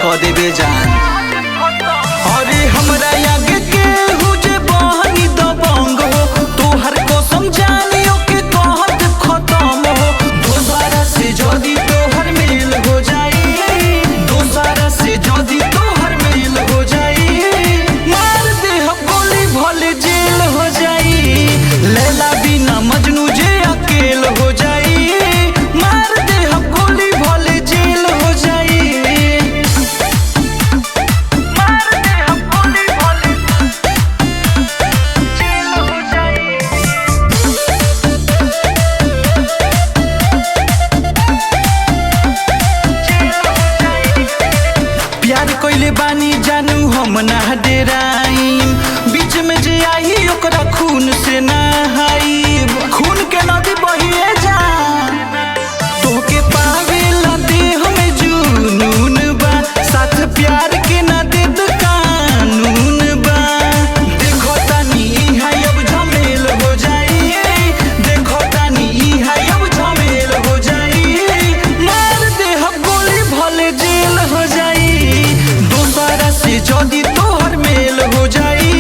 क देबे जान। अरे हमरा आगे के हुजे बहनी दबंग हो, तोहर कसम जानियो के कहत खत्म हो। दोबारा से जदी तोहर मेल हो जाई, दोबारा से जदी तोहर मेल हो जाई, मार दे हम गोली भले जेल हो जाई। लैला बिना मजनू जे अकेल हो जाई, मार दे हम गोली भले जेल हो जाई। मार दे हम गोली भले जेल हो जाई। प्यार कइले बानी जानू हम ना डेराइम, बीच में जे आई ओकरा खून से नहाइब। खून के नदी बहिए जा, तोहके पावेला देह में जुनून बा, साथ प्यार के ना देत कानून बा। देखो तानी इहा अब झमेल हो जाई, देखो तानी इहा अब झमेल हो जाई, मार दे हम गोली भले जेल हो जाई। दोबारा से जदी तोहर मेल हो जाई,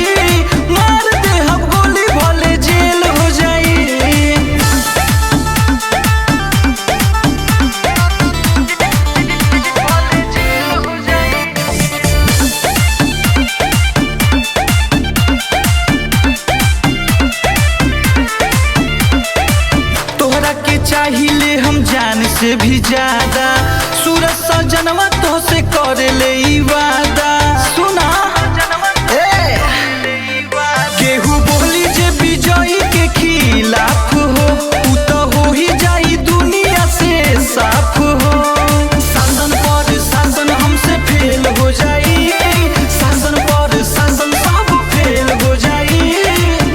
मार दे हम गोली भले जेल हो जाई। तोहरा के चाहिए हम जान से भी ज्यादा, सूरज सजनवा तो से करे ले ई वादा। सुना ए केहू बोली जे विजयी के खिलाफ हो, उ तो हो ही जाई दुनिया से साफ हो। शासन पर शासन हमसे फेल हो जाई, शासन पर शासन सब फेल हो जाई,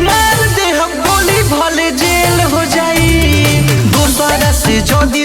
मार दे हम गोली भले जेल हो जाई। दोबारा से जदी